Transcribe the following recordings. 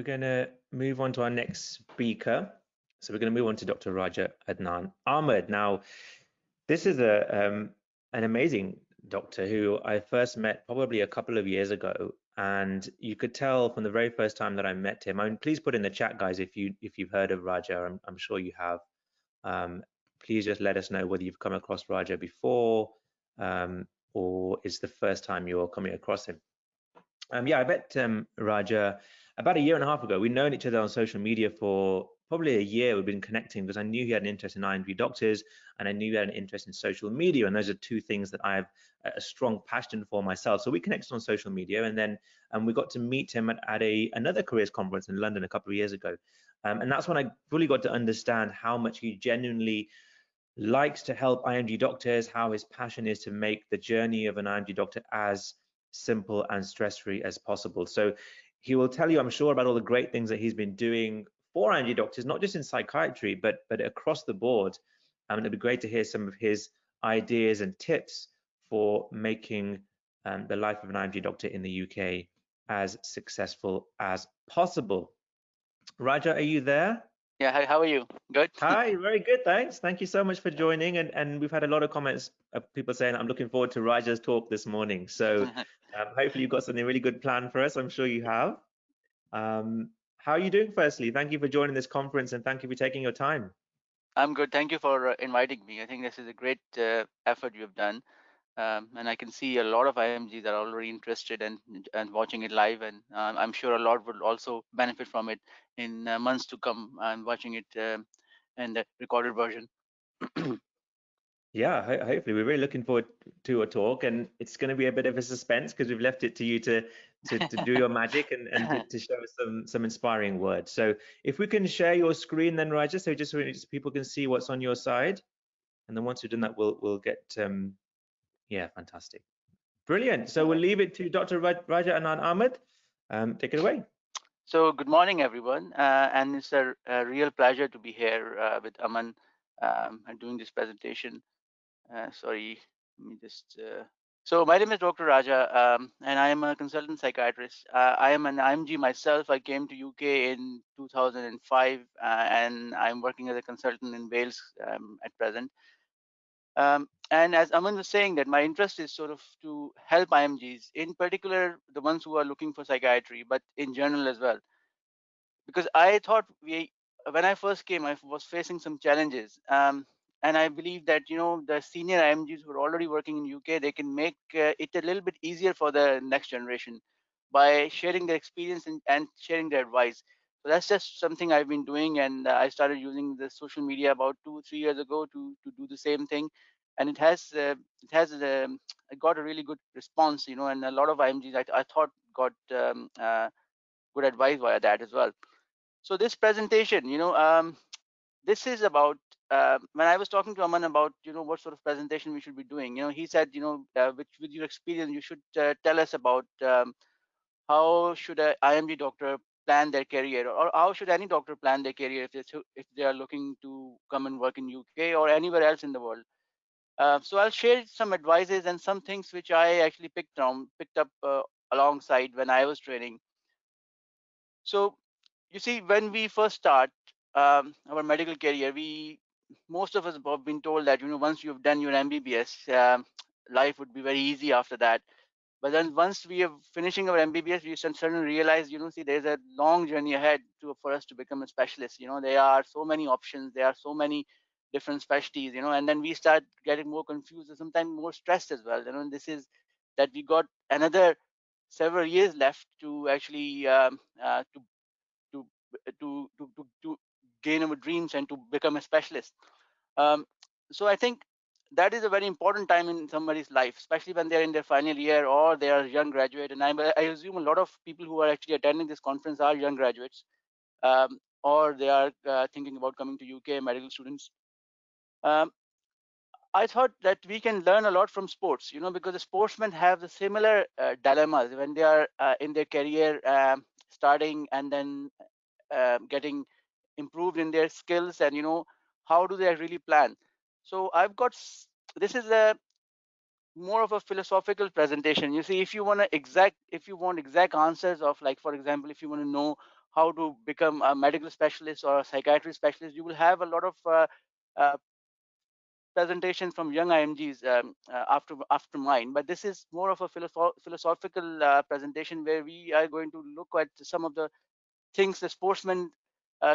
going to move on to our next speaker. So we're going to move on to Dr. Raja Adnan Ahmed. Now, this is an amazing doctor who I first met probably a couple of years ago, and you could tell from the very first time that I met him. I mean, please put in the chat, guys, if you've heard of Raja. I'm sure you have. Please just let us know whether you've come across Raja before, or it's the first time you're coming across him. Yeah, I met Raja about a year and a half ago. We'd known each other on social media for probably a year. We've been connecting because I knew he had an interest in IMG doctors, and I knew he had an interest in social media. And those are two things that I have a strong passion for myself. So we connected on social media, and then we got to meet him at another careers conference in London a couple of years ago. And that's when I really got to understand how much he genuinely likes to help IMG doctors, how his passion is to make the journey of an IMG doctor as simple and stress-free as possible. So he will tell you, I'm sure, about all the great things that he's been doing for IMG doctors, not just in psychiatry, but across the board. It'd be great to hear some of his ideas and tips for making the life of an IMG doctor in the UK as successful as possible. Raja, are you there? Yeah, hi, how are you? Good? Hi, very good, thanks. Thank you so much for joining. And we've had a lot of comments of people saying, I'm looking forward to Raja's talk this morning. So hopefully you've got something really good planned for us. I'm sure you have. How are you doing, firstly? Thank you for joining this conference, and thank you for taking your time. I'm good. Thank you for inviting me. I think this is a great effort you have done. And I can see a lot of IMGs are already interested and watching it live. And I'm sure a lot will also benefit from it in months to come and watching it in the recorded version. Yeah, hopefully we're really looking forward to a talk, and it's going to be a bit of a suspense because we've left it to you to do your magic and to show us some inspiring words. So if we can share your screen then, Raja, so just so people can see what's on your side, and then once we've done that, we'll get yeah, fantastic, brilliant. So we'll leave it to Dr. Raja Adnan Ahmed. Take it away. So good morning, everyone, and it's a real pleasure to be here with Aman and doing this presentation. Sorry, let me just. So my name is Dr. Raja, and I am a consultant psychiatrist. I am an IMG myself. I came to UK in 2005, and I'm working as a consultant in Wales at present. And as Aman was saying, that my interest is sort of to help IMGs, in particular the ones who are looking for psychiatry, but in general as well. Because I thought when I first came, I was facing some challenges. And I believe that the senior IMGs who are already working in UK, they can make it a little bit easier for the next generation by sharing their experience and sharing their advice. So that's just something I've been doing, and I started using the social media about 2-3 years ago to do the same thing, and it has got a really good response, and a lot of IMGs I thought got good advice via that as well. So this presentation, this is about when I was talking to Aman about what sort of presentation we should be doing. He said with your experience you should tell us about how should a IMG doctor plan their career, or how should any doctor plan their career if they are looking to come and work in UK or anywhere else in the world. So I'll share some advices and some things which I actually picked up alongside when I was training. So you see, when we first start our medical career, most of us have been told that once you've done your MBBS, life would be very easy after that. But then once we are finishing our MBBS, we suddenly realize, see, there's a long journey ahead for us to become a specialist. There are so many options, there are so many different specialties, and then we start getting more confused and sometimes more stressed as well. And this is that we got another several years left to actually to to gain our dreams and to become a specialist. Um, so I think that is a very important time in somebody's life, especially when they're in their final year or they are a young graduate. And I assume a lot of people who are actually attending this conference are young graduates, or they are thinking about coming to UK, medical students. I thought that we can learn a lot from sports, because the sportsmen have the similar dilemmas when they are in their career, starting and then getting improved in their skills, and how do they really plan. So this is a more of a philosophical presentation. You see, if you want exact answers of, like, for example, if you want to know how to become a medical specialist or a psychiatry specialist, you will have a lot of uh, presentations from young IMGs after mine. But this is more of a philosophical presentation where we are going to look at some of the things the sportsman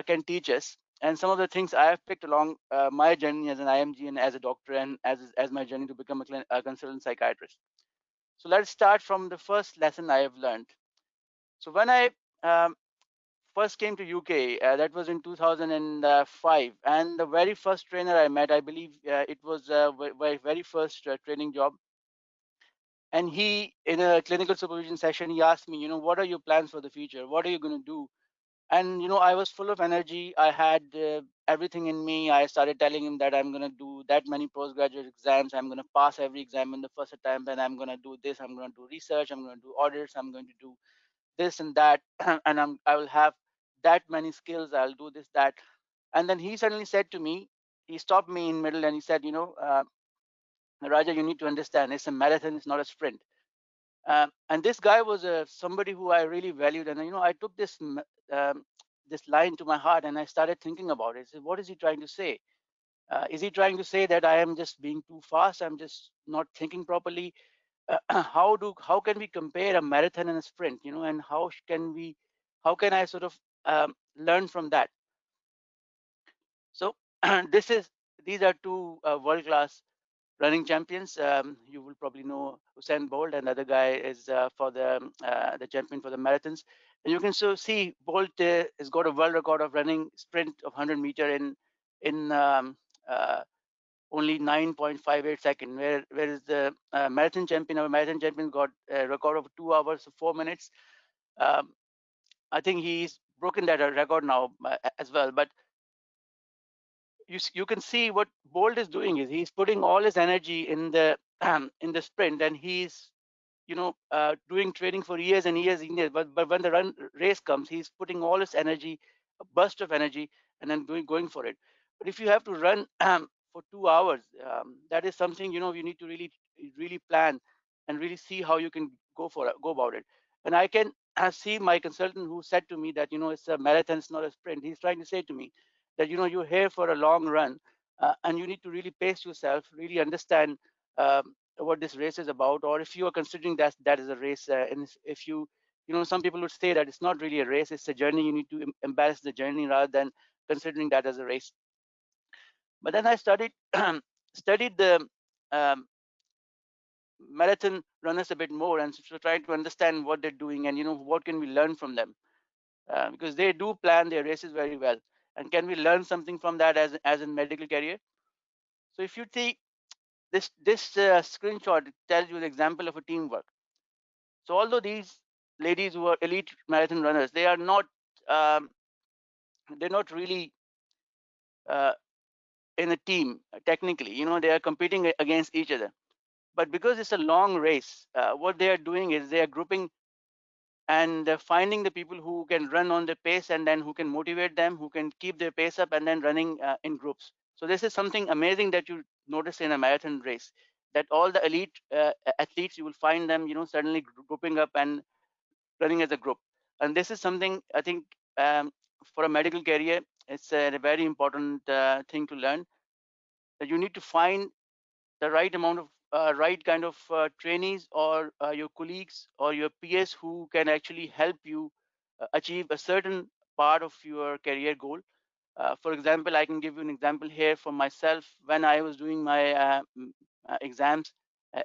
can teach us, and some of the things I have picked along my journey as an IMG and as a doctor, and as my journey to become a consultant psychiatrist. So let's start from the first lesson I have learned. So when I um, first came to UK, that was in 2005, and the very first trainer I met, I believe it was my very first training job. And he, in a clinical supervision session, he asked me, what are your plans for the future? What are you going to do? And I was full of energy. I had everything in me. I started telling him that I'm going to do that many postgraduate exams. I'm going to pass every exam in the first attempt, and I'm going to do this. I'm going to do research. I'm going to do audits. I'm going to do this and that, and I will have that many skills. I'll do this, that. And then he suddenly said to me, he stopped me in middle and he said, Raja, you need to understand, it's a marathon, it's not a sprint. And this guy was somebody who I really valued, and I took this line to my heart, and I started thinking about it. So what is he trying to say? Is he trying to say that I am just being too fast? I'm just not thinking properly? How can we compare a marathon and a sprint? And how can I sort of learn from that? So these are two world-class running champions. You will probably know Usain Bolt, and the other guy is for the champion for the marathons. And you can so see Bolt has got a world record of running sprint of 100-meter in uh, only 9.58 seconds, whereas the marathon champion got a record of 2 hours 4 minutes. Um, I think he's broken that record now as well. But you can see what Bolt is doing is he's putting all his energy in the in the sprint, and he's doing training for years and years and years. But when the race comes, he's putting all his energy, a burst of energy, and then going for it. But if you have to run for 2 hours, that is something you need to really plan and really see how you can go about it. And I can see my consultant who said to me that it's a marathon, it's not a sprint. He's trying to say to me that you're here for a long run, and you need to really pace yourself, really understand what this race is about, or if you are considering that is a race, and if some people would say that it's not really a race, it's a journey. You need to embrace the journey rather than considering that as a race. But then I studied the um, marathon runners a bit more, and so trying to understand what they're doing, and what can we learn from them, because they do plan their races very well, and can we learn something from that as in medical career. So if you see this screenshot, it tells you the example of a teamwork. So although these ladies who are elite marathon runners, um, they're not really uh, in a team technically. They are competing against each other. But because it's a long race, what they are doing is they are grouping and finding the people who can run on the pace, and then who can motivate them, who can keep their pace up, and then running in groups. So this is something amazing that you notice in a marathon race, that all the elite athletes, you will find them suddenly grouping up and running as a group. And this is something I think, for a medical career, it's a very important thing to learn, that you need to find the right amount of right kind of trainees, or your colleagues or your peers, who can actually help you achieve a certain part of your career goal. For example, I can give you an example here for myself. When I was doing my exams,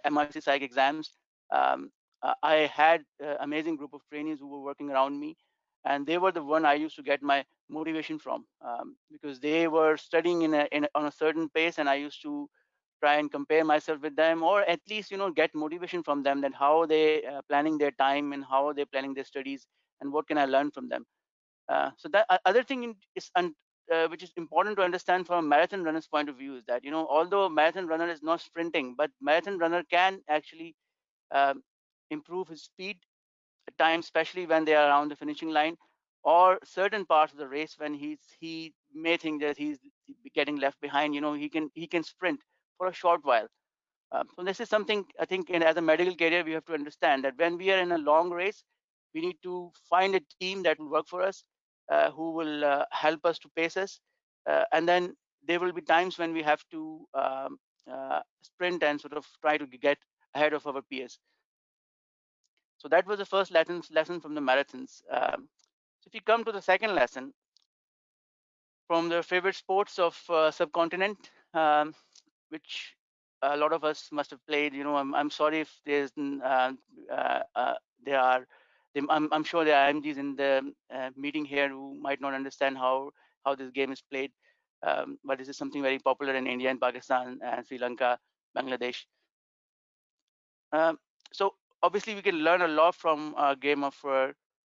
MRC Psych exams, I had amazing group of trainees who were working around me, and they were the one I used to get my motivation from, because they were studying on a certain pace, and I used to try and compare myself with them, or at least get motivation from them, that how they planning their time, and how they're planning their studies, and what can I learn from them. So that other thing is which is important to understand from a marathon runner's point of view, is that although marathon runner is not sprinting, but marathon runner can actually um, improve his speed at times, especially when they are around the finishing line, or certain parts of the race when he may think that he's getting left behind. He can sprint for a short while. So this is something I think, as a medical career, we have to understand that when we are in a long race, we need to find a team that will work for us. who will help us to pace us. And then there will be times when we have to sprint and sort of try to get ahead of our peers. So that was the first lesson from the marathons. So if you come to the second lesson, from the favorite sports of subcontinent, which a lot of us must have played. I'm sorry if there's there are. I'm sure there are IMGs in the meeting here who might not understand how this game is played, but this is something very popular in India and Pakistan and Sri Lanka, Bangladesh. So obviously we can learn a lot from a game of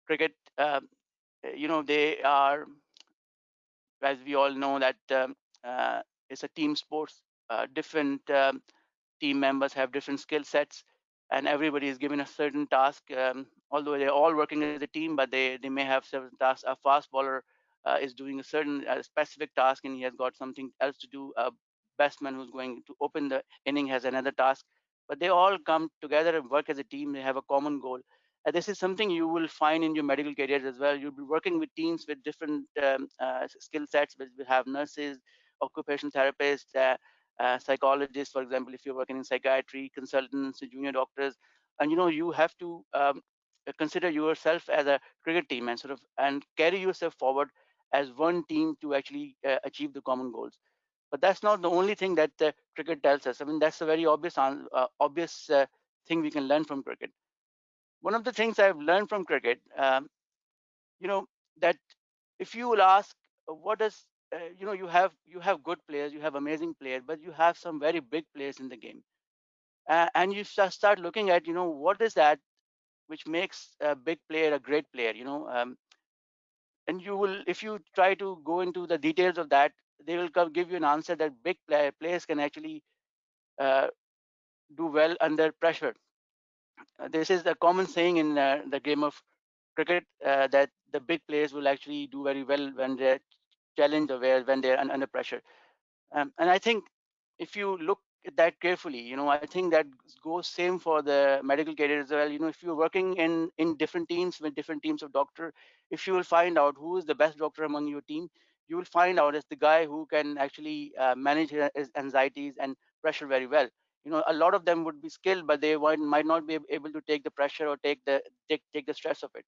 cricket. They are, as we all know, that it's a team sports. Different team members have different skill sets, and everybody is given a certain task. Although they're all working as a team, but they may have certain tasks. A fast bowler is doing a certain specific task, and he has got something else to do. A batsman who's going to open the inning has another task, but they all come together and work as a team. They have a common goal. This is something you will find in your medical careers as well. You'll be working with teams with different skill sets. We have nurses, occupational therapists, psychologists, for example, if you're working in psychiatry, consultants, junior doctors, and you have to consider yourself as a cricket team and sort of and carry yourself forward as one team to actually achieve the common goals. But that's not the only thing that cricket tells us. I mean, that's a very obvious thing we can learn from cricket. One of the things I've learned from cricket, you know, that if you will ask, what does you have good players, you have amazing players, but you have some very big players in the game, and you start looking at what is that which makes a big player a great player, and you will, if you try to go into the details of that, they will give you an answer that big players can actually uh, do well under pressure. This is a common saying in the game of cricket, that the big players will actually do very well when they're challenged or when they're under pressure. And I think if you look at that carefully, I think that goes same for the medical career as well. If you're working in different teams with different teams of doctor, if you will find out who is the best doctor among your team, you will find out as the guy who can actually manage his anxieties and pressure very well. A lot of them would be skilled, but they might not be able to take the pressure or take the stress of it.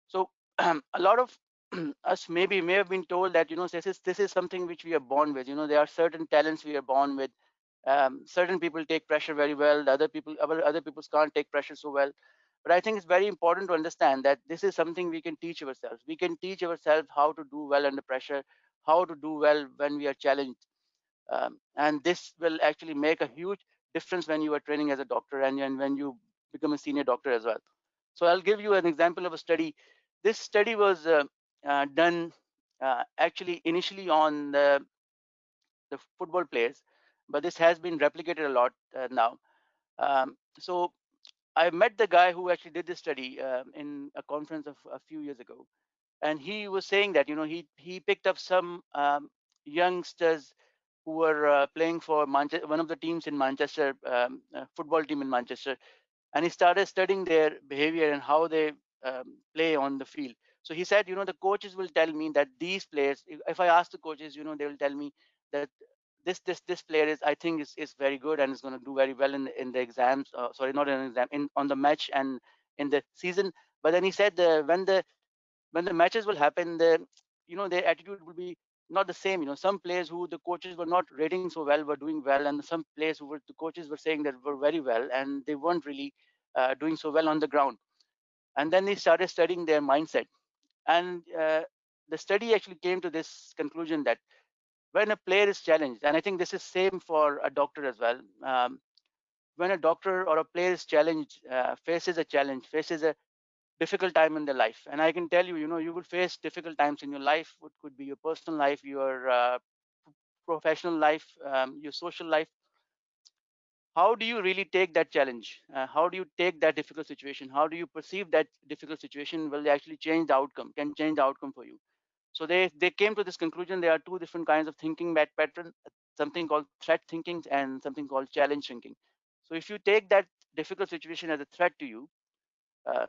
So a lot of us may have been told that this is something which we are born with. There are certain talents we are born with. Certain people take pressure very well. The other people can't take pressure so well. But I think it's very important to understand that this is something we can teach ourselves. We can teach ourselves how to do well under pressure, how to do well when we are challenged, and this will actually make a huge difference when you are training as a doctor and when you become a senior doctor as well. So I'll give you an example of a study. This study was done actually initially on the football players, but this has been replicated a lot now. So I met the guy who actually did this study in a conference of a few years ago, and he was saying that he picked up some youngsters who were playing for one of the teams in Manchester, football team in Manchester, and he started studying their behavior and how they play on the field. So he said, the coaches will tell me that these players, if I ask the coaches, they will tell me that this player is, I think, is very good and is going to do very well in the exams. Sorry, not in an exam, on the match and in the season. But then he said when the matches will happen, their attitude will be not the same. Some players who the coaches were not rating so well were doing well, and some players who the coaches were saying that were very well, and they weren't really doing so well on the ground. And then they started studying their mindset, and the study actually came to this conclusion that when a player is challenged, and I think this is same for a doctor as well. When a doctor or a player is challenged, faces a challenge, faces a difficult time in their life, and I can tell you, you will face difficult times in your life. It could be your personal life, your professional life, your social life. How do you really take that challenge? How do you take that difficult situation? How do you perceive that difficult situation will actually change the outcome, can change the outcome for you? So they came to this conclusion. There are two different kinds of thinking pattern, something called threat thinking and something called challenge thinking. So if you take that difficult situation as a threat to you,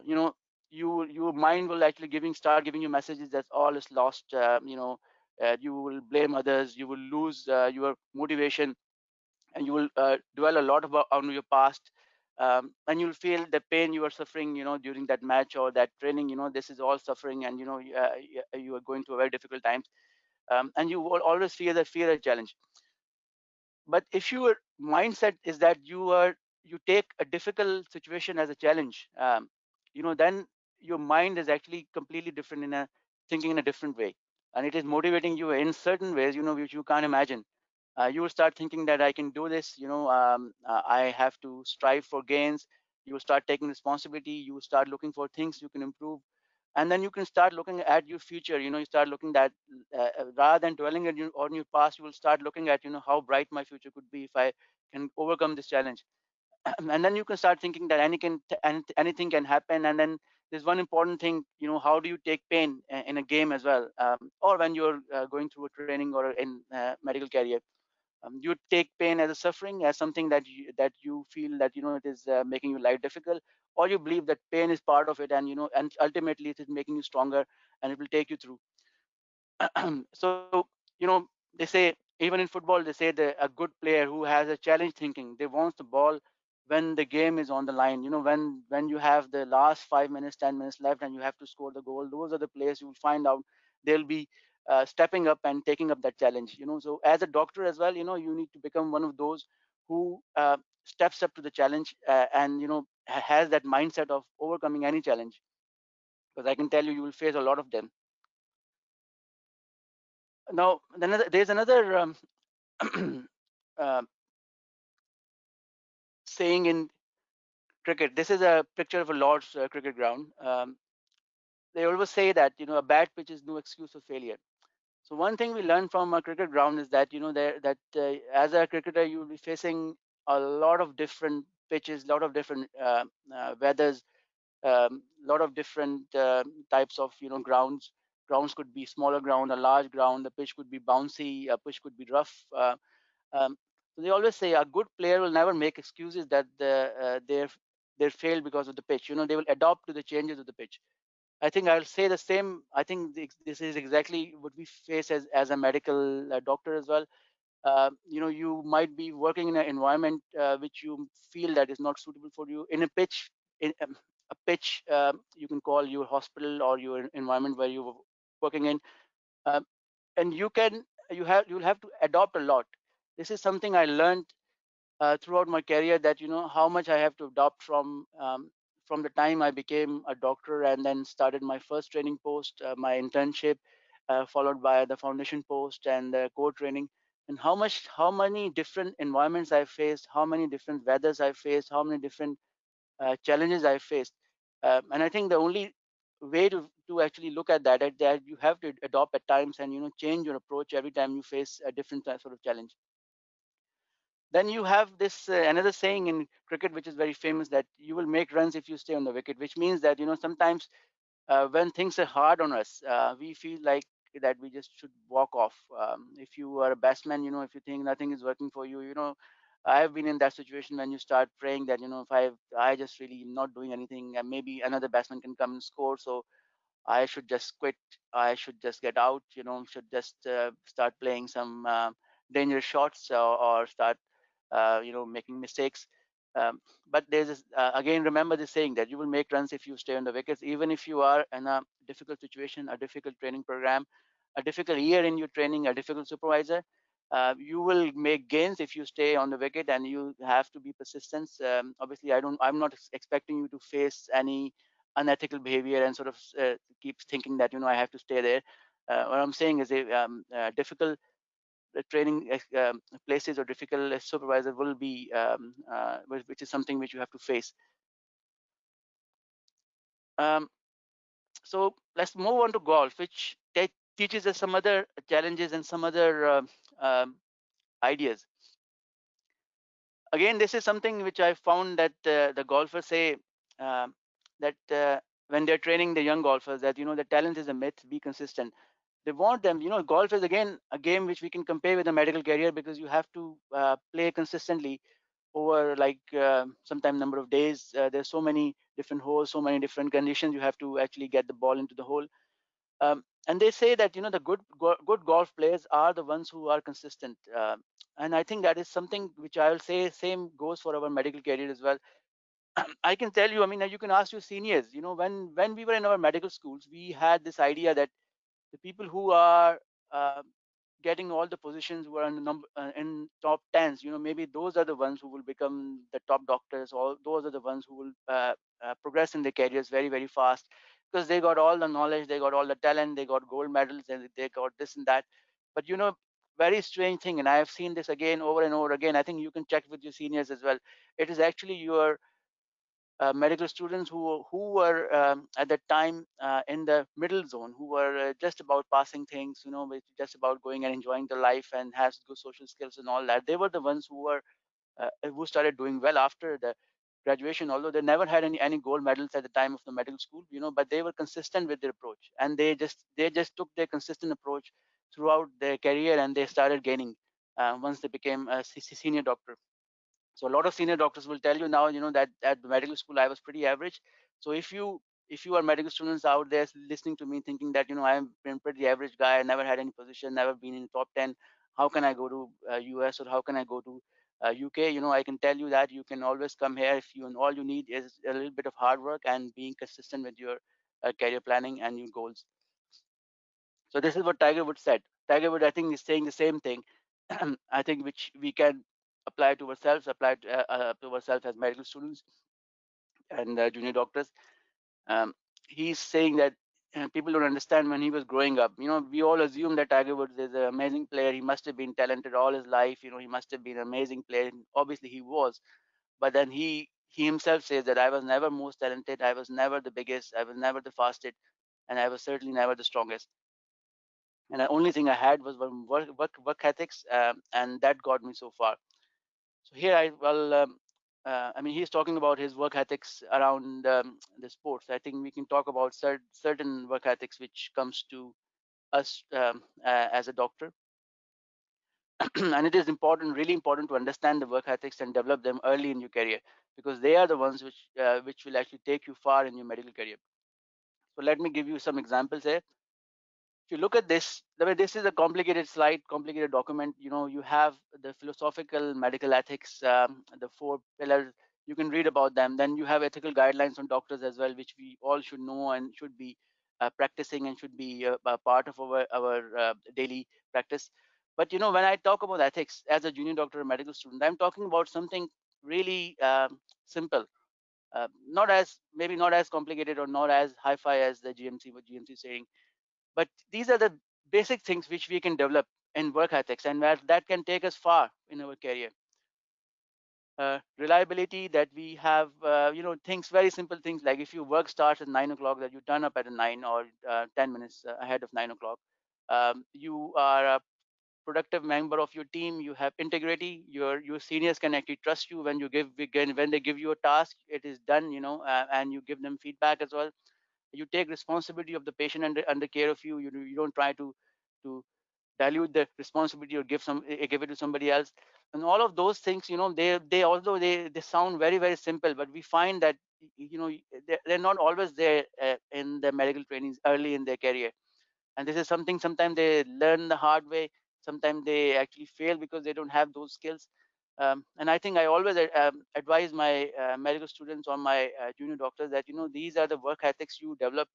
you know your mind will actually start giving you messages that all is lost. You will blame others, you will lose your motivation, and you will dwell a lot about on your past. And you'll feel the pain you are suffering, during that match or that training. This is all suffering, and you are going through a very difficult times. And you will always fear a challenge. But if your mindset is that you take a difficult situation as a challenge, then your mind is actually completely different, in a thinking in a different way, and it is motivating you in certain ways, which you can't imagine. You will start thinking that I can do this. I have to strive for gains. You will start taking responsibility. You will start looking for things you can improve, and then you can start looking at your future. You start looking at, rather than dwelling on your past, you will start looking at, how bright my future could be if I can overcome this challenge. And then you can start thinking that anything can happen. And then there's one important thing, how do you take pain in a game as well, or when you're going through a training or in medical career. You take pain as a suffering, as something that you feel that it is making your life difficult, or you believe that pain is part of it, and ultimately it is making you stronger, and it will take you through. So they say, even in football, they say that a good player who has a challenge thinking, they want the ball when the game is on the line. When you have the last 5 minutes, 10 minutes left, and you have to score the goal, those are the players you will find out they'll be stepping up and taking up that challenge. So as a doctor as well, you need to become one of those who steps up to the challenge, and has that mindset of overcoming any challenge, because I can tell you, you will face a lot of them. Now, there's another uh, saying in cricket. This is a picture of a Lord's cricket ground. They always say that a bad pitch is no excuse for failure. So one thing we learn from a cricket ground is that as a cricketer, you will be facing a lot of different pitches, a lot of different weathers, lot of different types of grounds. Grounds could be smaller ground, a large ground. The pitch could be bouncy, a pitch could be rough. Um, so they always say a good player will never make excuses that they're failed because of the pitch. They will adapt to the changes of the pitch. I think I'll say the same. I think this is exactly what we face as a medical doctor as well. You might be working in an environment which you feel that is not suitable for you. In a pitch, you can call your hospital or your environment where you're working in, uh, and you'll have to adopt a lot. This is something I learned throughout my career, that how much I have to adopt from the time I became a doctor and then started my first training post, my internship, followed by the foundation post and the core training, and how many different environments I faced, how many different weathers I faced, how many different challenges I faced. And I think the only way to actually look at that is that you have to adopt at times, and change your approach every time you face a different sort of challenge. Then you have this another saying in cricket which is very famous, that you will make runs if you stay on the wicket, which means that sometimes when things are hard on us, we feel like that we just should walk off. If you are a batsman, if you think nothing is working for you, I have been in that situation when you start praying that if I just really am not doing anything, and maybe another batsman can come and score, so I should just quit. I should just get out. Should just start playing some dangerous shots, or start, making mistakes. But there's again, remember the saying that you will make runs if you stay on the wickets, even if you are in a difficult situation, a difficult training program, a difficult year in your training, a difficult supervisor. You will make gains if you stay on the wicket, and you have to be persistent. Obviously, I'm not expecting you to face any unethical behavior and sort of keeps thinking that I have to stay there. What I'm saying is difficult training places or difficult supervisor will be which is something which you have to face. um, so let's move on to golf, which teaches us some other challenges and some other um, ideas. Again, this is something which I found that the golfers say, um, that when they're training the young golfers, that the talent is a myth, be consistent. They want them, golf is again a game which we can compare with a medical career, because you have to play consistently over like sometime number of days. There's so many different holes, so many different conditions. You have to actually get the ball into the hole. And they say that the good golf players are the ones who are consistent. And I think that is something which I will say same goes for our medical career as well. I can tell you, I mean, you can ask your seniors. When we were in our medical schools, we had this idea that the people who are uh, getting all the positions who are in the in top tens, maybe those are the ones who will become the top doctors, or those are the ones who will progress in their careers very, very fast, because they got all the knowledge, they got all the talent, they got gold medals, and they got this and that. But very strange thing, and I have seen this again over and over again. I think you can check with your seniors as well. It is actually your medical students who were at that time in the middle zone, who were just about passing things, just about going and enjoying their life and has good social skills and all that. They were the ones who started doing well after the graduation, although they never had any gold medals at the time of the medical school, but they were consistent with their approach, and they just took their consistent approach throughout their career, and they started gaining once they became a senior doctor. So a lot of senior doctors will tell you now, that at the medical school I was pretty average. So if you are medical students out there listening to me thinking that I'm a pretty average guy, I never had any position, never been in the top 10, how can I go to US, or how can I go to UK? I can tell you that you can always come here if you, and all you need is a little bit of hard work and being consistent with your career planning and your goals. So this is what Tiger Woods said. Tiger Woods, I think, is saying the same thing. I think which we can apply to ourselves, to ourselves as medical students and junior doctors. Um, he's saying that people don't understand when he was growing up. We all assume that Tiger Woods is an amazing player. He must have been talented all his life. He must have been an amazing player. Obviously, he was. But then he himself says that I was never most talented. I was never the biggest. I was never the fastest, and I was certainly never the strongest. And the only thing I had was one work ethics, and that got me so far. So here I mean, he's talking about his work ethics around the sports. I think we can talk about certain work ethics which comes to us as a doctor. And it is important, really important, to understand the work ethics and develop them early in your career, because they are the ones which will actually take you far in your medical career. So let me give you some examples here. If you look at this, I mean, this is a complicated slide, complicated document. You have the philosophical medical ethics, the 4 pillars. You can read about them. Then you have ethical guidelines on doctors as well, which we all should know and should be practicing, and should be a part of our daily practice. But when I talk about ethics as a junior doctor or medical student, I'm talking about something really simple, not as, maybe not as complicated or not as hi-fi as the GMC is saying. But these are the basic things which we can develop in work ethics, and where that can take us far in our career. Reliability, that we have, things, very simple things, like if your work starts at 9 o'clock, that you turn up at 9 or 10 minutes ahead of 9 o'clock. You are a productive member of your team. You have integrity. Your seniors can actually trust you when when they give you a task, it is done, and you give them feedback as well. You take responsibility of the patient under care of you. You don't try to dilute the responsibility or give it to somebody else. And all of those things, they although they sound very, very simple, but we find that they're not always there in the medical trainings early in their career. And this is something sometimes they learn the hard way, sometimes they actually fail because they don't have those skills. And I think I always advise my medical students or my junior doctors that these are the work ethics you develop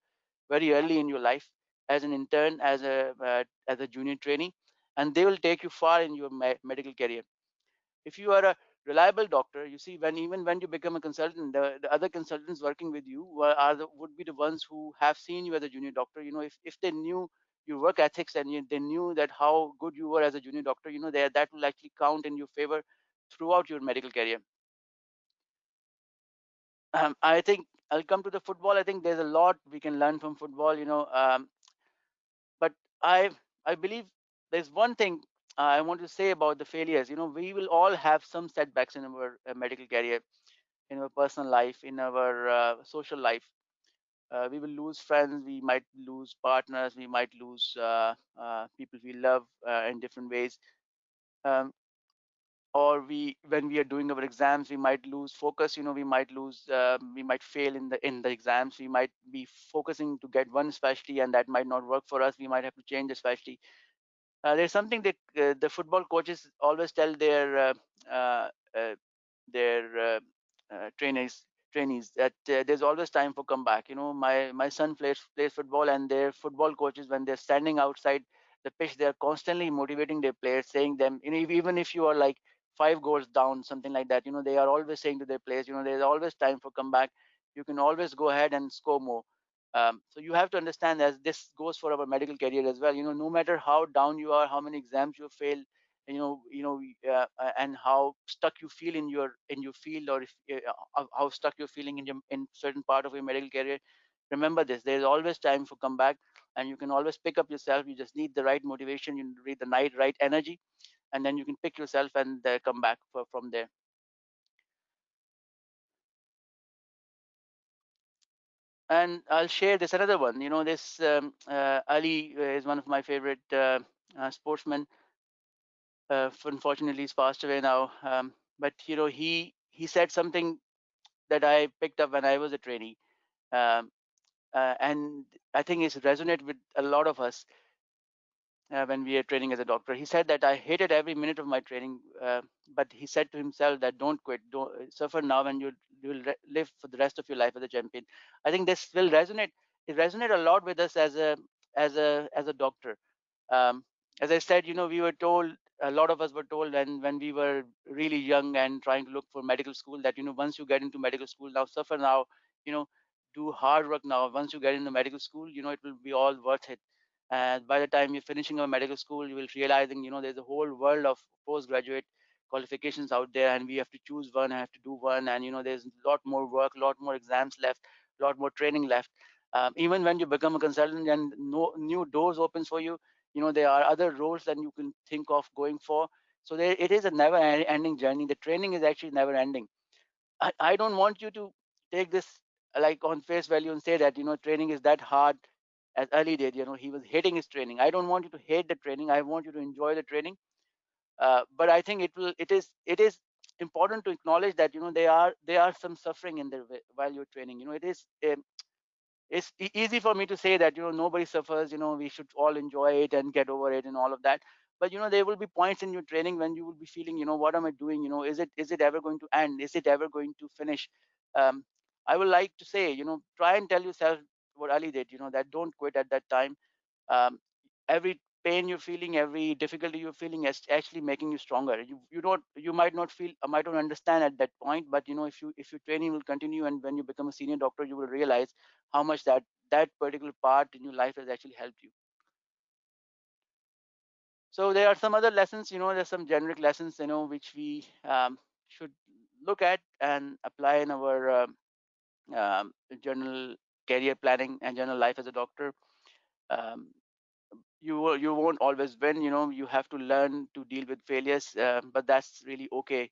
very early in your life, as an intern, as a junior trainee, and they will take you far in your medical career. If you are a reliable doctor, you see, even when you become a consultant, the other consultants working with you would be the ones who have seen you as a junior doctor. If they knew your work ethics, and they knew that how good you were as a junior doctor, that will actually count in your favor throughout your medical career. I think I'll come to the football. I think there's a lot we can learn from football, but I believe there's one thing I want to say about the failures. We will all have some setbacks in our medical career, in our personal life, in our social life. We will lose friends, we might lose partners, we might lose people we love in different ways. Um, or when we are doing our exams, we might lose focus. We might fail in the exams. We might be focusing to get one specialty, and that might not work for us. We might have to change the specialty. There's something that the football coaches always tell uh, uh, their trainees that there's always time for comeback. My son plays football, and their football coaches, when they're standing outside the pitch, they're constantly motivating their players, saying them, even if you are like 5 goals down, something like that, they are always saying to their players, there's always time for comeback. You can always go ahead and score more. So you have to understand, as this goes for our medical career as well. No matter how down you are, how many exams you fail, and how stuck you feel in your field, or if how stuck you're feeling in certain part of your medical career. Remember this: there's always time for comeback, and you can always pick up yourself. You just need the right motivation, you need the right energy, and then you can pick yourself and come back from there. And I'll share this another one. This Ali is one of my favorite sportsmen. Unfortunately, he's passed away now. But he said something that I picked up when I was a trainee, um, and I think it's resonate with a lot of us when we are training as a doctor. He said that I hated every minute of my training, but he said to himself that don't quit, don't suffer now, and you will live for the rest of your life as a champion. I think this will resonate. It resonate a lot with us as a doctor. Um, as I said, we were told, a lot of us were told, and when we were really young and trying to look for medical school, that once you get into medical school, now suffer now, you know do hard work now. Once you get into medical school, it will be all worth it. And by the time you're finishing a medical school, you will realizing, there's a whole world of postgraduate qualifications out there, and we have to choose one, I have to do one, and there's a lot more work, a lot more exams left, a lot more training left. Even when you become a consultant and no new doors opens for you, there are other roles that you can think of going for. So it is a never ending journey. The training is actually never ending. I don't want you to take this like on face value and say that training is that hard. As Ali did, he was hating his training. I don't want you to hate the training. I want you to enjoy the training. But I think it is important to acknowledge that there are some suffering in there while you're training. It's easy for me to say that nobody suffers, we should all enjoy it and get over it and all of that. But there will be points in your training when you will be feeling, what am I doing, is it ever going to end, is it ever going to finish? um, I would like to say, try and tell yourself what Ali did, that don't quit at that time. Every pain you're feeling, every difficulty you're feeling is actually making you stronger. You might not feel, might not understand at that point, but if your training will continue, and when you become a senior doctor, you will realize how much that particular part in your life has actually helped you. So there are some other lessons, there's some generic lessons, which we should look at and apply in our general career planning and general life as a doctor. um, you won't always win. You have to learn to deal with failures, but that's really okay.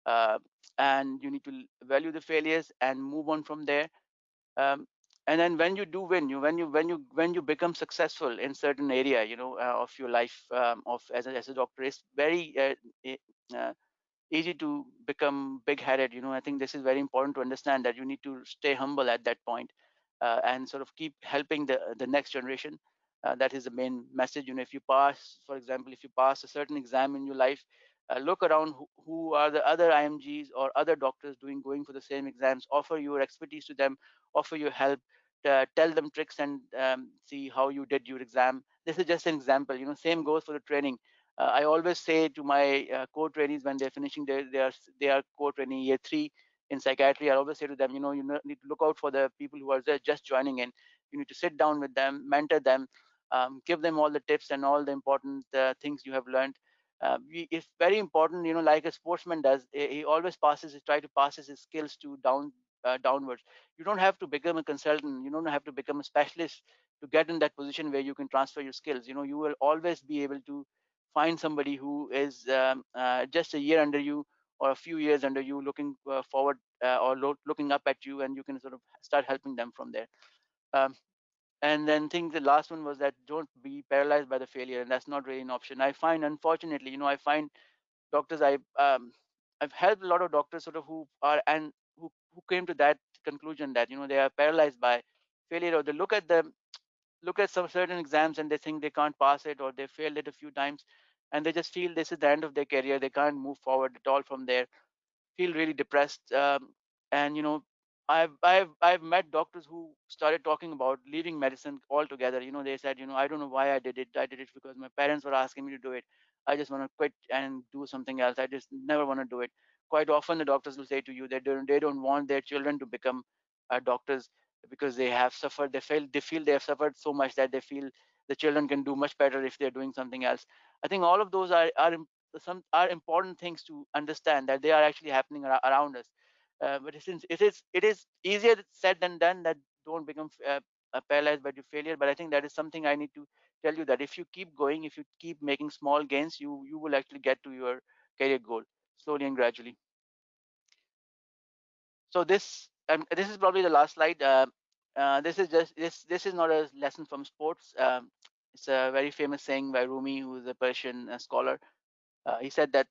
uh, and you need to value the failures and move on from there. um, and then when you do win, when you become successful in certain area, of your life, of as a doctor, it's very uh, easy to become big-headed. I think this is very important to understand, that you need to stay humble at that point, and sort of keep helping the next generation. That is the main message. If you pass, for example, if you pass a certain exam in your life, look around who are the other IMGs or other doctors going for the same exams. Offer your expertise to them, offer your help, tell them tricks, and see how you did your exam. This is just an example. Same goes for the training. I always say to my core trainees when they're finishing their core training year 3 in psychiatry, I always say to them, you need to look out for the people who are just joining in. You need to sit down with them, mentor them, give them all the tips and all the important things you have learned. It's very important, like a sportsman does. He always try to passes his skills to downwards. You don't have to become a consultant. You don't have to become a specialist to get in that position where you can transfer your skills. You will always be able to find somebody who is just a year under you or a few years under you, looking forward, or looking up at you, and you can sort of start helping them from there. um, and then think the last one was that don't be paralyzed by the failure, and that's not really an option. I find, unfortunately, I find doctors I've helped a lot of doctors sort of who are and who came to that conclusion that they are paralyzed by failure, or they look at some certain exams and they think they can't pass it, or they failed it a few times and they just feel this is the end of their career, they can't move forward at all from there, feel really depressed. And I've met doctors who started talking about leaving medicine altogether. They said, I don't know why I did it. I did it because my parents were asking me to do it. I just want to quit and do something else. I just never want to do it. Quite often, the doctors will say to you that they don't want their children to become doctors because they have suffered. They feel they have suffered so much that they feel the children can do much better if they're doing something else. I think all of those some are important things to understand, that they are actually happening around us. But since it is easier said than done, that don't become paralyzed by your failure. But I think that is something I need to tell you, that if you keep going, if you keep making small gains, you will actually get to your career goal slowly and gradually. So this is probably the last slide. This is just this is not a lesson from sports. It's a very famous saying by Rumi, who is a Persian scholar. He said that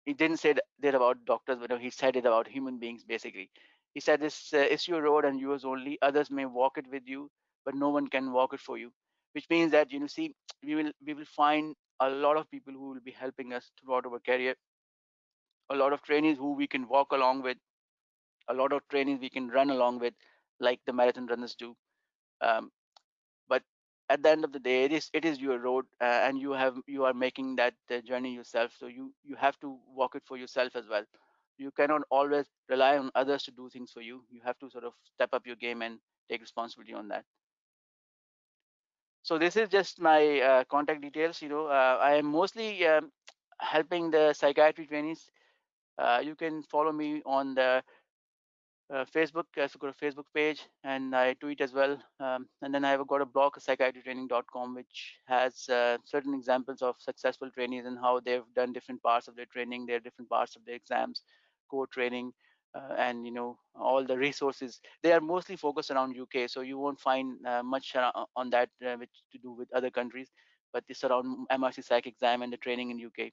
he didn't say that about doctors, but he said it about human beings. Basically, he said, "This is your road and yours only. Others may walk it with you, but no one can walk it for you." Which means that see, we will find a lot of people who will be helping us throughout our career. A lot of trainees who we can walk along with. A lot of trainees we can run along with, like the marathon runners do. Um, but at the end of the day, it is your road, and you are making that journey yourself, so you have to walk it for yourself as well. You cannot always rely on others to do things for you. You have to sort of step up your game and take responsibility on that. So this is just my contact details. I am mostly helping the psychiatry trainees. You can follow me on the Facebook. So go to Facebook page, and I tweet as well. And then I've got a blog, psychiatrytraining.com, which has certain examples of successful trainees and how they've done different parts of their training, their different parts of their exams, core training, and all the resources. They are mostly focused around UK, so you won't find much on that which to do with other countries, but it's around MRC Psych exam and the training in UK.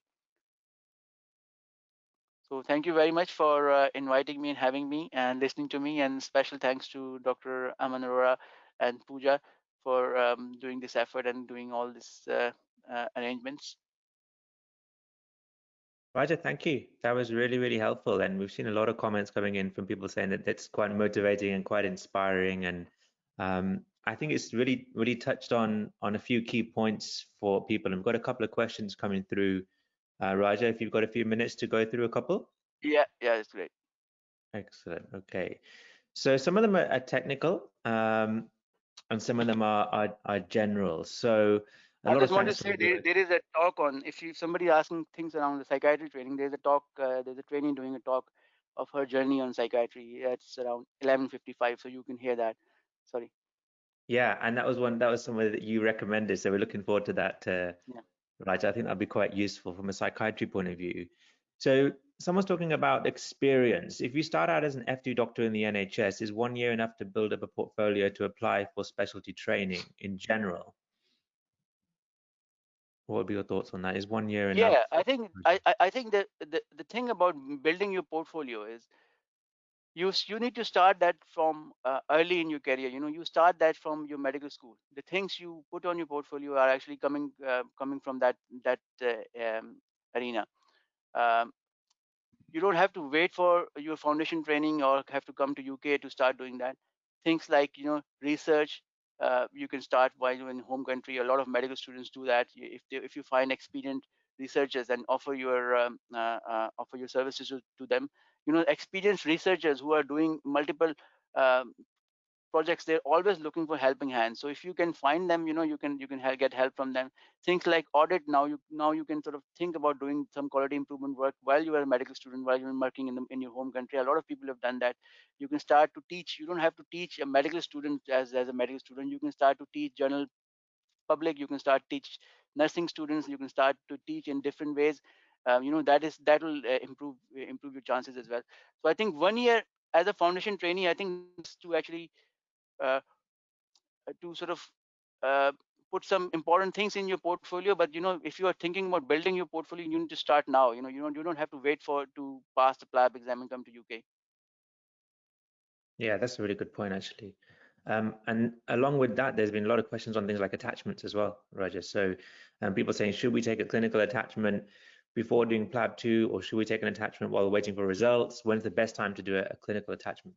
So thank you very much for inviting me and having me and listening to me. And special thanks to Dr. Aman Arora and Pooja for doing this effort and doing all these arrangements. Roger, thank you. That was really, really helpful. And we've seen a lot of comments coming in from people saying that that's quite motivating and quite inspiring. And I think it's really, really touched on a few key points for people. And we've got a couple of questions coming through. Raja, if you've got a few minutes to go through a couple. Yeah, it's great. Excellent. Okay. So some of them are technical, and some of them are general. So a I lot of just want to thanks for say there is a talk on, if somebody asking things around the psychiatry training, there's a talk, there's a trainee doing a talk of her journey on psychiatry. It's around 11:55, so you can hear that. Sorry. Yeah, and that was somewhere that you recommended. So we're looking forward to that, Yeah. Raj. I think that'd be quite useful from a psychiatry point of view. So someone's talking about experience. If you start out as an FD doctor in the NHS, is 1 year enough to build up a portfolio to apply for specialty training in general? What would be your thoughts on that? Is 1 year enough? Yeah, I think I think that the thing about building your portfolio is you need to start that from early in your career. You start that from your medical school. The things you put on your portfolio are actually coming from that arena. Um, you don't have to wait for your foundation training or have to come to UK to start doing that. Things like research, you can start while you're in home country. A lot of medical students do that. If you find experienced researchers and offer your services to them, experienced researchers who are doing multiple um, projects, they're always looking for helping hands. So if you can find them, you can get help from them. Things like audit, now you can sort of think about doing some quality improvement work while you are a medical student, while you're working in your home country. A lot of people have done that. You can start to teach. You don't have to teach a medical student as a medical student. You can start to teach general public. You can start teach nursing students. You can start to teach in different ways. That will improve your chances as well. So I think 1 year as a foundation trainee, I think to actually uh, to sort of uh, put some important things in your portfolio, but if you are thinking about building your portfolio, you need to start now. You don't have to wait for to pass the PLAB exam and come to UK. Yeah, that's a really good point, actually. And along with that, there's been a lot of questions on things like attachments as well, Raja. So people saying, should we take a clinical attachment before doing PLAB 2, or should we take an attachment while waiting for results? When's the best time to do a clinical attachment?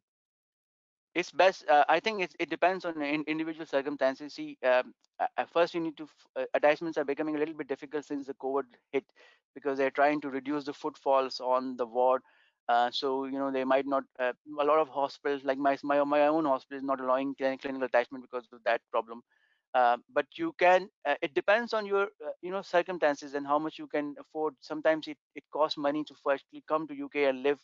It's best. I think it depends on individual circumstances. See, at first you need to attachments are becoming a little bit difficult since the COVID hit, because they're trying to reduce the footfalls on the ward. So they might not. A lot of hospitals, like my own hospital, is not allowing clinical attachment because of that problem. But you can. It depends on your circumstances and how much you can afford. Sometimes it costs money to firstly come to UK and live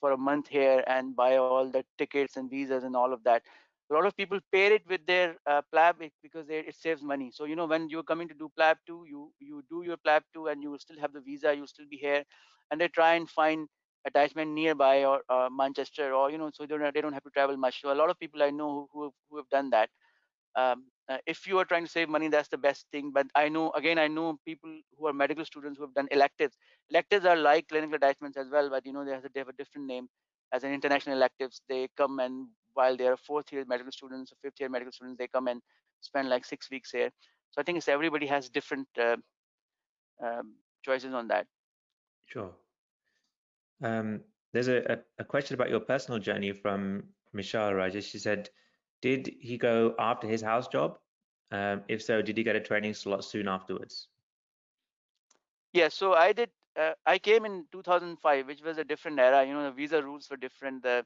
for a month here and buy all the tickets and visas and all of that. A lot of people pair it with their PLAB because it saves money. So when you're coming to do PLAB 2, you do your PLAB 2 and you will still have the visa, you will still be here, and they try and find attachment nearby, or Manchester, or so they don't have to travel much. So a lot of people I know who have done that. If you are trying to save money, that's the best thing. But I know people who are medical students who have done electives. Electives are like clinical attachments as well, but they have a different name. As an international electives, they come, and while they are fourth year medical students or fifth year medical students, they come and spend like 6 weeks here. So I think everybody has different choices on that. Sure. There's a question about your personal journey from Michelle, Raja. She said, did he go after his house job? If so, did he get a training slot soon afterwards? Yeah, so I did. I came in 2005, which was a different era. The visa rules were different. The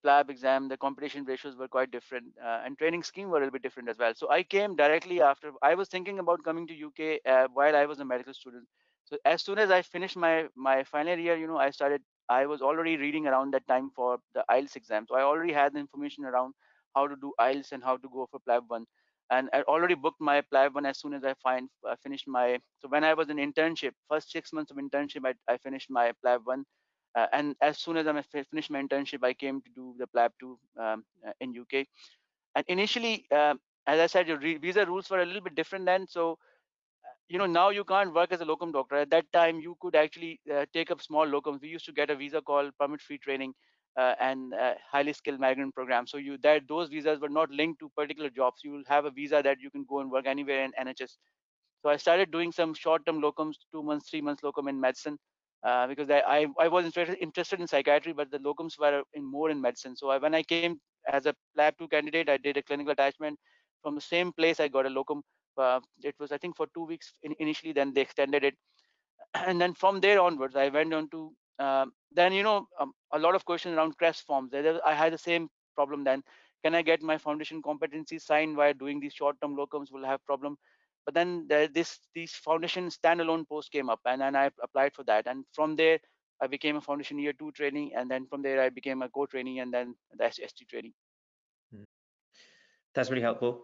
PLAB exam, the competition ratios were quite different, and training scheme were a little bit different as well. So I came directly after. I was thinking about coming to UK while I was a medical student. So as soon as I finished my final year, I started. I was already reading around that time for the IELTS exam. So I already had the information around how to do IELTS and how to go for PLAB 1. And I already booked my PLAB 1 as soon as I finished my. So when I was in internship, first 6 months of internship, I finished my PLAB 1, and as soon as I finished my internship, I came to do the PLAB 2 in UK. And initially, as I said, your visa rules were a little bit different then. So now you can't work as a locum doctor. At that time, you could actually take up small locums. We used to get a visa called permit free training, and highly skilled migrant program. So those visas were not linked to particular jobs. You will have a visa that you can go and work anywhere in NHS. So I started doing some short-term locums, 2 months, 3 months locum in medicine, because I was interested in psychiatry, but the locums were more in medicine. So when I came as a PLAB 2 candidate, I did a clinical attachment. From the same place, I got a locum. It was, I think, for 2 weeks initially. Then they extended it, and then from there onwards, I went on to then a lot of questions around CREST forms. I had the same problem then. Can I get my foundation competency signed while doing these short-term locums? Will have problem. But then these foundation standalone posts came up, and then I applied for that. And from there, I became a foundation year 2 trainee, and then from there I became a co-trainee, and then the ST trainee. That's really helpful.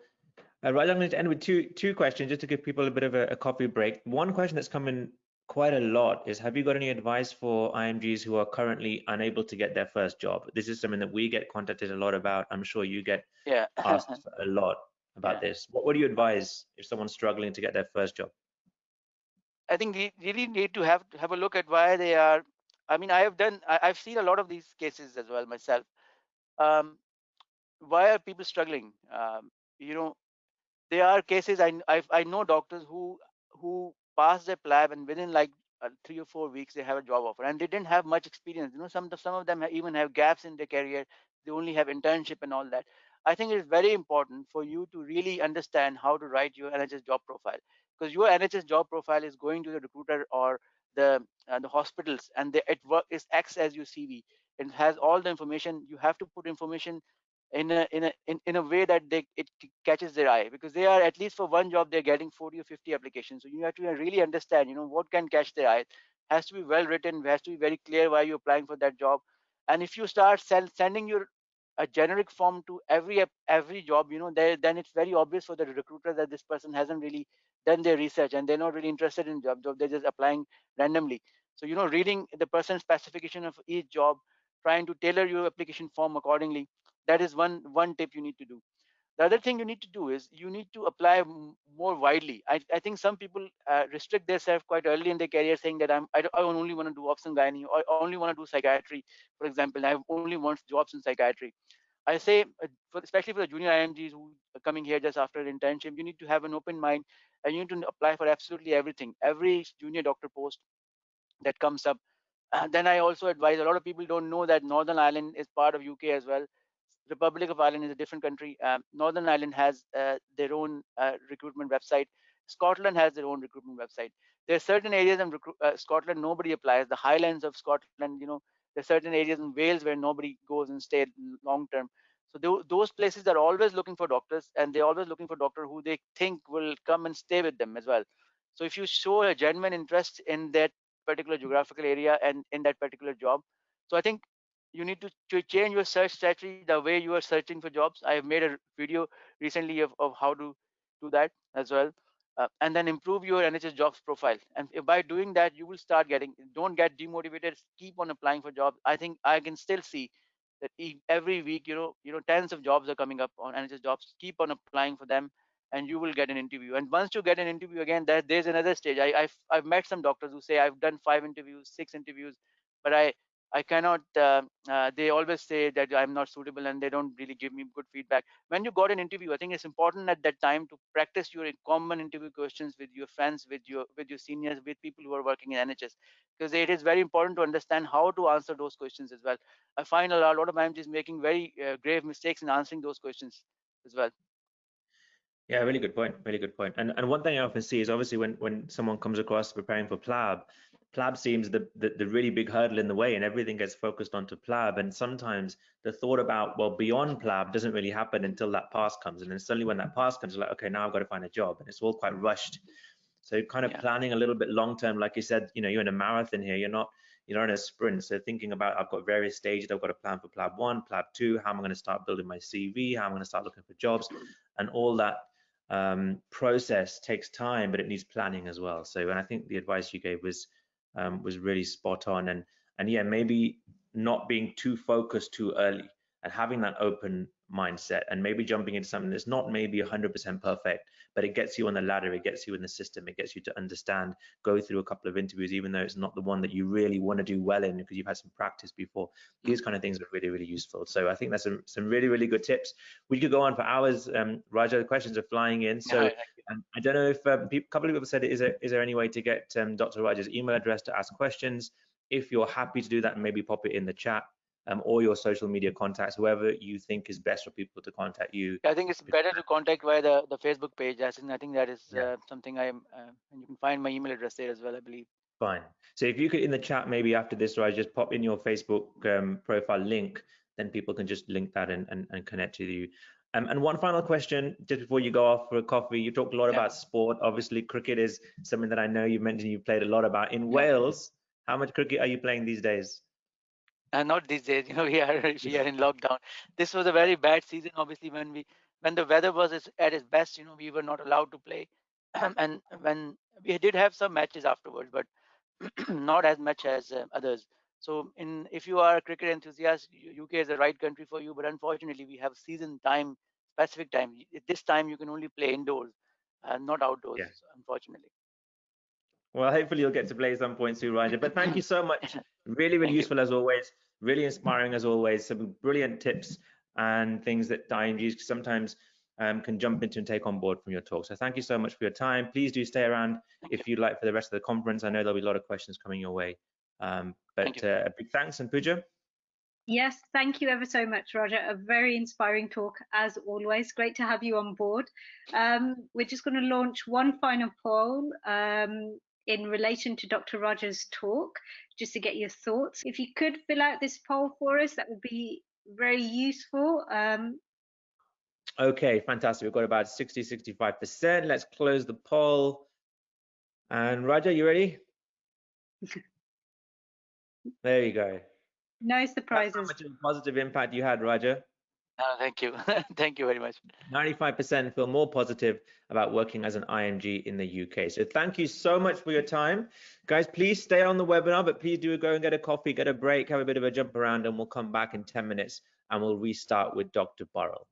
Right, I'm going to end with two questions just to give people a bit of a coffee break. One question that's come in quite a lot is, have you got any advice for IMGs who are currently unable to get their first job? This is something that we get contacted a lot about. I'm sure you get Yeah. asked a lot about Yeah. this. What do you advise if someone's struggling to get their first job? I think we really need to have a look at why they are. I mean, I've seen a lot of these cases as well myself. Um, why are people struggling? You know, there are cases I know doctors who pass their PLAB, and within like 3 or 4 weeks they have a job offer, and they didn't have much experience. Some of them even have gaps in their career. They only have internship and all that. I think it is very important for you to really understand how to write your NHS job profile, because your NHS job profile is going to the recruiter or the hospitals, and it acts as your CV. It has all the information. You have to put information in a way that it catches their eye, because they are, at least for one job, they're getting 40 or 50 applications. So you have to really understand what can catch their eye. Has to be well written, has to be very clear why you're applying for that job. And if you start sending your a generic form to every job, then it's very obvious for the recruiter that this person hasn't really done their research, and they're not really interested in job. They're just applying randomly. So reading the person's specification of each job, trying to tailor your application form accordingly, that is one tip you need to do. The other thing you need to do is you need to apply more widely. I think some people restrict themselves quite early in their career, saying that I only want to do obs and gynae, or I only want to do psychiatry, for example. I only want jobs in psychiatry. I say, especially for the junior IMGs who are coming here just after an internship, you need to have an open mind and you need to apply for absolutely everything, every junior doctor post that comes up. Then I also advise, a lot of people don't know that Northern Ireland is part of UK as well. Republic of Ireland is a different country. Northern Ireland has their own recruitment website. Scotland has their own recruitment website. There are certain areas in Scotland nobody applies. The Highlands of Scotland, there are certain areas in Wales where nobody goes and stays long term. So those places are always looking for doctors, and they're always looking for doctor who they think will come and stay with them as well. So if you show a genuine interest in that particular geographical area and in that particular job, so I think you need to change your search strategy, the way you are searching for jobs. I have made a video recently of how to do that as well. And then improve your NHS jobs profile. And by doing that, you will start getting, don't get demotivated, keep on applying for jobs. I think I can still see that every week, tens of jobs are coming up on NHS jobs. Keep on applying for them and you will get an interview. And once you get an interview again, there's another stage. I've met some doctors who say I've done 5 interviews, 6 interviews, but I cannot, they always say that I'm not suitable and they don't really give me good feedback. When you got an interview, I think it's important at that time to practice your common interview questions with your friends, with your seniors, with people who are working in NHS, because it is very important to understand how to answer those questions as well. I find a lot of IMGs making very grave mistakes in answering those questions as well. Yeah, really good point. Really good point. And one thing I often see is obviously when someone comes across preparing for PLAB seems the really big hurdle in the way, and everything gets focused onto PLAB. And sometimes the thought about, well, beyond PLAB doesn't really happen until that pass comes. And then suddenly when that pass comes, like, okay, now I've got to find a job, and it's all quite rushed. So kind of planning a little bit long term, like you said, you're in a marathon here. You're not in a sprint. So thinking about, I've got various stages. I've got to plan for PLAB 1, PLAB 2. How am I going to start building my CV? How am I going to start looking for jobs? And all that process takes time, but it needs planning as well. So, and I think the advice you gave was really spot on. And yeah, maybe not being too focused too early and having that open mindset, and maybe jumping into something that's not maybe 100% perfect, but it gets you on the ladder, it gets you in the system, it gets you to understand, go through a couple of interviews, even though it's not the one that you really want to do well in because you've had some practice before. These kind of things are really, really useful. So I think that's some really, really good tips. We could go on for hours. Raja, the questions are flying in. So I don't know if a couple of people said, is there any way to get Dr. Raja's email address to ask questions? If you're happy to do that, maybe pop it in the chat. Or your social media contacts, whoever you think is best for people to contact you. I think it's better to contact via the Facebook page. I think that is something and you can find my email address there as well, I believe. Fine. So if you could in the chat, maybe after this, right, just pop in your Facebook profile link, then people can just link that and connect to you. And one final question, just before you go off for a coffee, you talked a lot about sport. Obviously, cricket is something that I know you mentioned you played a lot about. In Wales, how much cricket are you playing these days? Not these days, we are in lockdown. This was a very bad season, obviously, when the weather was at its best, we were not allowed to play. And when we did have some matches afterwards, but not as much as others. So if you are a cricket enthusiast, UK is the right country for you, but unfortunately we have season time, specific time. At this time you can only play indoors, not outdoors, unfortunately. Well, hopefully you'll get to play at some point soon, Raja. But thank you so much. Really, really useful as always. Really inspiring as always. Some brilliant tips and things that IMGs sometimes can jump into and take on board from your talk. So thank you so much for your time. Please do stay around if you'd like for the rest of the conference. I know there'll be a lot of questions coming your way. But a big thanks, and Pooja. Yes, thank you ever so much, Roger. A very inspiring talk, as always. Great to have you on board. We're just going to launch one final poll in relation to Dr. Roger's talk, just to get your thoughts. If you could fill out this poll for us, that would be very useful. Okay, fantastic. We've got about 65%. Let's close the poll. And Raja, you ready? There you go. No surprises. That's how much of a positive impact you had, Raja. Thank you. Thank you very much. 95% feel more positive about working as an IMG in the UK. So thank you so much for your time. Guys, please stay on the webinar, but please do go and get a coffee, get a break, have a bit of a jump around, and we'll come back in 10 minutes and we'll restart with Dr. Burrell.